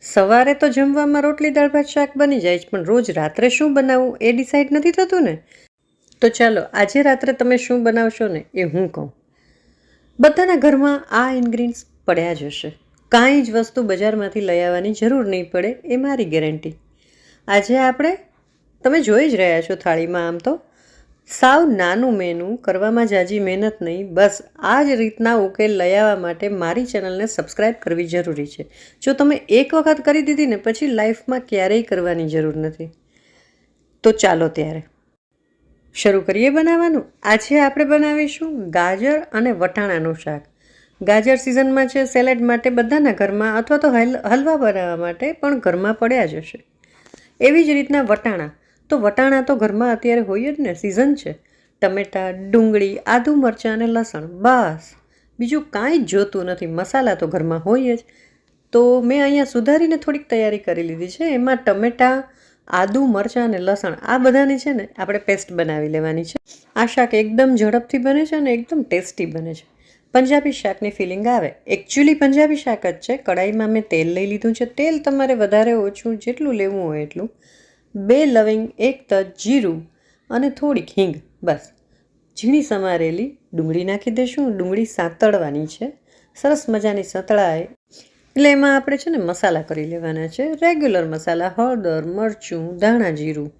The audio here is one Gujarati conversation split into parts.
સવારે તો જમવામાં રોટલી દાળ ભાત શાક બની જાય છે, પણ રોજ રાત્રે શું બનાવવું એ ડિસાઈડ નથી થતું ને. તો ચાલો આજે રાત્રે તમે શું બનાવશો ને એ હું કહું. બધાના ઘરમાં આ ઇન્ગ્રીડિયન્ટ્સ પડ્યા જ હશે. કાંઈ જ વસ્તુ બજારમાંથી લઈ આવવાની જરૂર નહીં પડે, એ મારી ગેરંટી. આજે આપણે તમે જોઈ જ રહ્યા છો થાળીમાં, આમ તો સાવ નાનું મેનુ, કરવામાં જાજી મહેનત નહીં, બસ આ જ રીતના ઉકેલ લઈ આવવા માટે મારી ચેનલને સબસ્ક્રાઈબ કરવી જરૂરી છે. જો તમે એક વખત કરી દીધી ને પછી લાઈફમાં ક્યારેય કરવાની જરૂર નથી. તો ચાલો ત્યારે શરૂ કરીએ બનાવવાનું. આજે આપણે બનાવીશું ગાજર અને વટાણાનું શાક. ગાજર સિઝનમાં છે, સેલેડ માટે બધાના ઘરમાં, અથવા તો હલવા બનાવવા માટે પણ ઘરમાં પડ્યા જ હશે. એવી જ રીતના વટાણા, તો વટાણા તો ઘરમાં અત્યારે હોય જ ને, સિઝન છે. ટમેટાં, ડુંગળી, આદુ, મરચાં અને લસણ, બસ બીજું કાંઈ જ જોતું નથી. મસાલા તો ઘરમાં હોય જ. તો મેં અહીંયા સુધારીને થોડીક તૈયારી કરી લીધી છે. એમાં ટમેટાં, આદુ, મરચાં અને લસણ આ બધાની છે ને આપણે પેસ્ટ બનાવી લેવાની છે. આ શાક એકદમ ઝડપથી બને છે અને એકદમ ટેસ્ટી બને છે. પંજાબી શાકની ફિલિંગ આવે. એકચ્યુઅલી પંજાબી શાક જ છે. કડાઈમાં મેં તેલ લઈ લીધું છે. તેલ તમારે વધારે ઓછું જેટલું લેવું હોય એટલું. 2 લવિંગ, 1 તજ, જીરું અને થોડીક હિંગ, બસ. ઝીણી સમારેલી ડુંગળી નાખી દઈશું. ડુંગળી સાંતળવાની છે. સરસ મજાની સતળાય એટલે એમાં આપણે છે ને મસાલા કરી લેવાના છે. રેગ્યુલર મસાલા, હળદર, મરચું, ધાણા જીરું,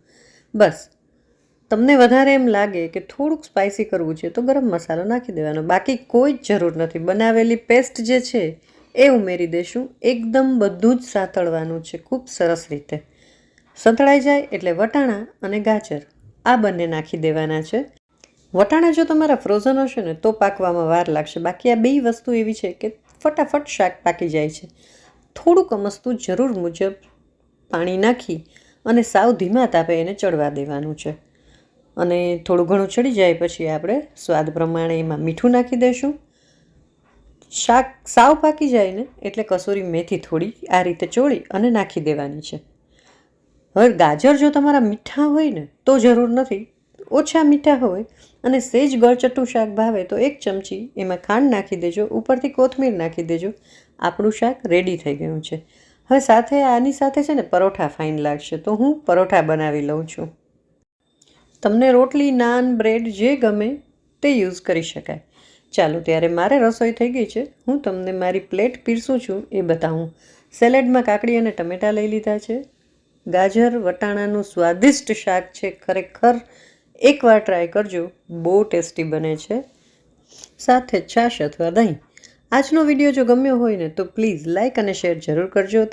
બસ. તમને વધારે એમ લાગે કે થોડુંક સ્પાઇસી કરવું છે તો ગરમ મસાલો નાખી દેવાનો. બાકી કોઈ જ જરૂર નથી. બનાવેલી પેસ્ટ જે છે એ ઉમેરી દઈશું. એકદમ બધું જ સાંતળવાનું છે ખૂબ સરસ રીતે. સંતળાઈ જાય એટલે વટાણા અને ગાજર આ બંને નાખી દેવાના છે. વટાણા જો તમારા ફ્રોઝન હશે ને તો પાકવામાં વાર લાગશે. બાકી આ બે વસ્તુ એવી છે કે ફટાફટ શાક પાકી જાય છે. થોડુંક અમસ્તું જરૂર મુજબ પાણી નાખી અને સાવ ધીમા તાપે એને ચડવા દેવાનું છે. અને થોડું ઘણું ચડી જાય પછી આપણે સ્વાદ પ્રમાણે એમાં મીઠું નાખી દઈશું. શાક સાવ પાકી જાય ને એટલે કસૂરી મેથી થોડી આ રીતે ચોળી અને નાખી દેવાની છે. હવે ગાજર જો તમારા મીઠા હોય ને તો જરૂર નથી, ઓછા મીઠા હોય અને સેજ ગળચટ્ટું શાક ભાવે તો 1 ચમચી એમાં ખાંડ નાખી દેજો. ઉપરથી કોથમીર નાખી દેજો. આપણું શાક રેડી થઈ ગયું છે. હવે સાથે આની સાથે છે ને પરોઠા ફાઇન લાગશે, તો હું પરોઠા બનાવી લઉં છું. તમને રોટલી, નાન, બ્રેડ જે ગમે તે યુઝ કરી શકાય. ચાલો ત્યારે મારે રસોઈ થઈ ગઈ છે. હું તમને મારી પ્લેટ પીરસું છું એ બતાવું. સેલેડમાં કાકડી અને ટમેટાં લઈ લીધા છે. ગાજર વટાણાનું સ્વાદિષ્ટ શાક છે. ખરેખર એકવાર ટ્રાય કરજો, બહુ ટેસ્ટી બને છે. સાથે છાશ અથવા દહીં. આજનો વિડીયો જો ગમ્યો હોય ને તો પ્લીઝ લાઇક અને શેર જરૂર કરજો.